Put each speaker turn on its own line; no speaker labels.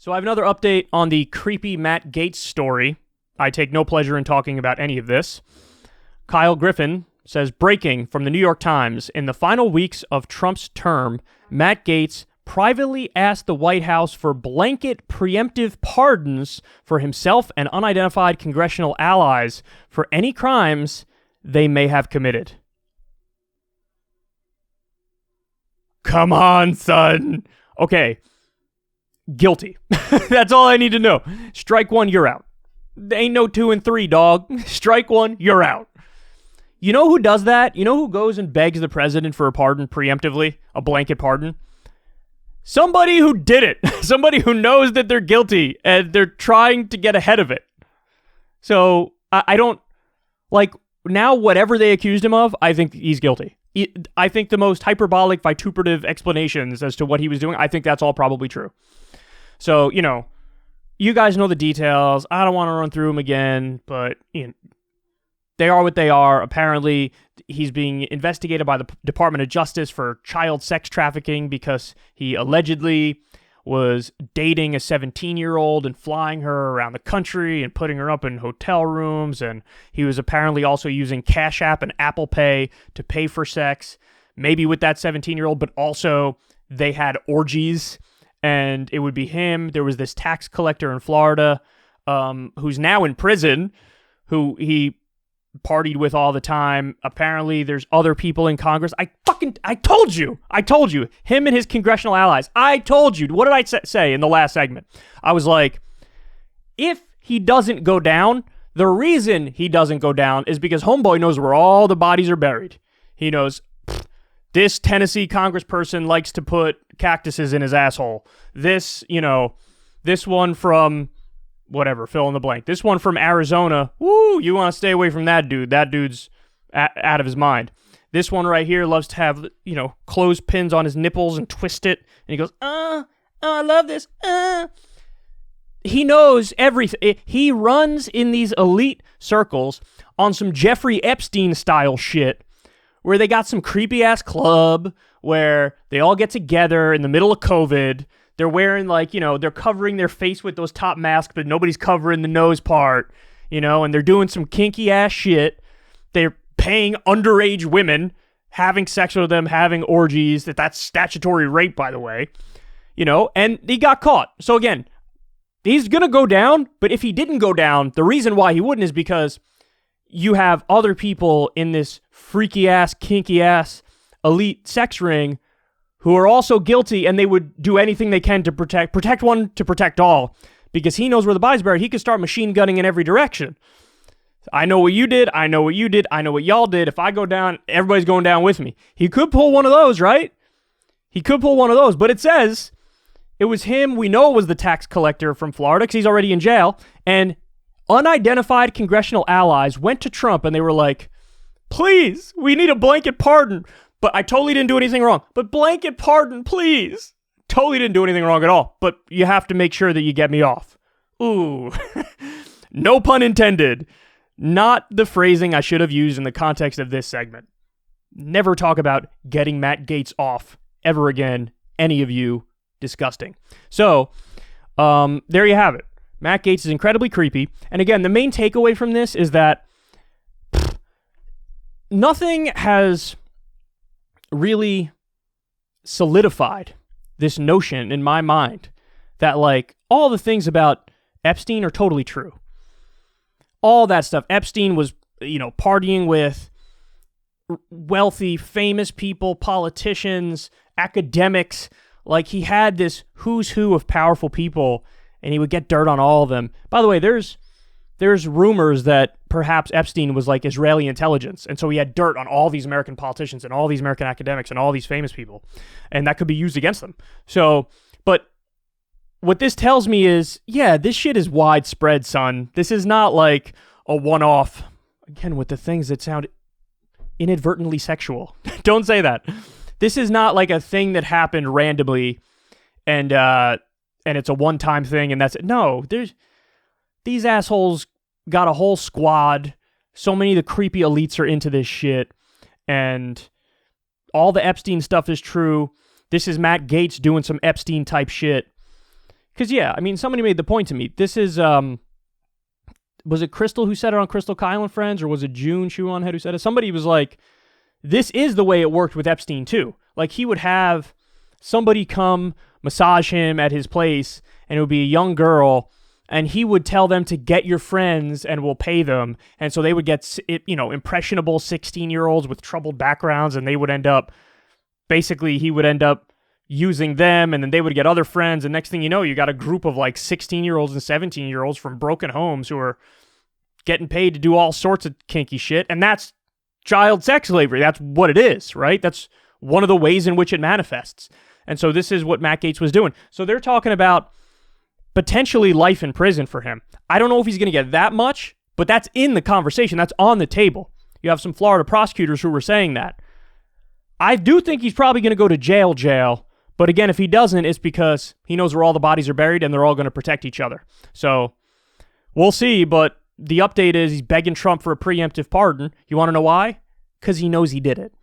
So I have another update on the creepy Matt Gaetz story. I take no pleasure in talking about any of this. Kyle Griffin says, breaking from the New York Times, in the final weeks of Trump's term, Matt Gaetz privately asked the White House for blanket preemptive pardons for himself and unidentified congressional allies for any crimes they may have committed. Come on, son. Okay. Guilty. That's all I need to know. Strike one, you're out. There ain't no 2 and 3, dog. Strike one, you're out. You know who does that? You know who goes and begs the president for a pardon preemptively? A blanket pardon? Somebody who did it. Somebody who knows that they're guilty and they're trying to get ahead of it. So, I don't... Like, now whatever they accused him of, I think he's guilty. I think the most hyperbolic, vituperative explanations as to what he was doing, I think that's all probably true. So, you know, you guys know the details. I don't want to run through them again, but you know, they are what they are. Apparently, he's being investigated by the Department of Justice for child sex trafficking because he allegedly was dating a 17-year-old and flying her around the country and putting her up in hotel rooms, and he was apparently also using Cash App and Apple Pay to pay for sex, maybe with that 17-year-old, but also they had orgies, and it would be him. There was this tax collector in Florida who's now in prison, who he partied with all the time. Apparently, there's other people in Congress. I told you. Him and his congressional allies. I told you. What did I say in the last segment? I was like, if he doesn't go down, the reason he doesn't go down is because homeboy knows where all the bodies are buried. He knows, this Tennessee congressperson likes to put cactuses in his asshole. This, you know, this one from whatever, fill in the blank. This one from Arizona, woo, you want to stay away from that dude. That dude's out of his mind. This one right here loves to have, you know, clothespins on his nipples and twist it. And he goes, I love this. He knows everything. He runs in these elite circles on some Jeffrey Epstein style shit where they got some creepy ass club where they all get together in the middle of COVID. They're wearing, like, you know, they're covering their face with those top masks, but nobody's covering the nose part, you know, and they're doing some kinky ass shit. They're paying underage women, having sex with them, having orgies. That's statutory rape, by the way, you know, and he got caught. So again, he's going to go down, but if he didn't go down, the reason why he wouldn't is because you have other people in this freaky ass, kinky ass, elite sex ring who are also guilty, and they would do anything they can to protect one to protect all, because he knows where the body's buried. He could start machine gunning in every direction. I know what you did. I know what you did. I know what y'all did. If I go down, everybody's going down with me. He could pull one of those, right? He could pull one of those, but it says it was him. We know it was the tax collector from Florida because he's already in jail, and unidentified congressional allies went to Trump and they were like, please, we need a blanket pardon. But I totally didn't do anything wrong. But blanket pardon, please. Totally didn't do anything wrong at all. But you have to make sure that you get me off. Ooh. No pun intended. Not the phrasing I should have used in the context of this segment. Never talk about getting Matt Gaetz off ever again. Any of you. Disgusting. So, there you have it. Matt Gaetz is incredibly creepy. And again, the main takeaway from this is that nothing has really solidified this notion in my mind that, like, all the things about Epstein are totally true. All that stuff. Epstein was, you know, partying with wealthy, famous people, politicians, academics. Like, he had this who's who of powerful people, and he would get dirt on all of them. By the way, there's rumors that perhaps Epstein was like Israeli intelligence, and so he had dirt on all these American politicians and all these American academics and all these famous people, and that could be used against them. So, but what this tells me is, yeah, this shit is widespread, son. This is not like a one-off, again, with the things that sound inadvertently sexual. Don't say that. This is not like a thing that happened randomly and it's a one-time thing and that's it. No, these assholes got a whole squad. So many of the creepy elites are into this shit. And all the Epstein stuff is true. This is Matt Gaetz doing some Epstein-type shit. Because, yeah, I mean, somebody made the point to me. This is, was it Crystal who said it on Crystal Kyle and Friends, or was it June Shuonhead who said it? Somebody was like, this is the way it worked with Epstein, too. Like, he would have somebody come massage him at his place, and it would be a young girl, and he would tell them to get your friends and we'll pay them. And so they would get, impressionable 16-year-olds with troubled backgrounds, and they would end up, basically, he would end up using them, and then they would get other friends, and next thing you know, you got a group of like 16-year-olds and 17-year-olds from broken homes who are getting paid to do all sorts of kinky shit, and that's child sex slavery. That's what it is, right? That's one of the ways in which it manifests. And so this is what Matt Gaetz was doing. So they're talking about potentially life in prison for him. I don't know if he's going to get that much, but that's in the conversation. That's on the table. You have some Florida prosecutors who were saying that. I do think he's probably going to go to jail. But again, if he doesn't, it's because he knows where all the bodies are buried and they're all going to protect each other. So we'll see, but the update is he's begging Trump for a preemptive pardon. You want to know why? Because he knows he did it.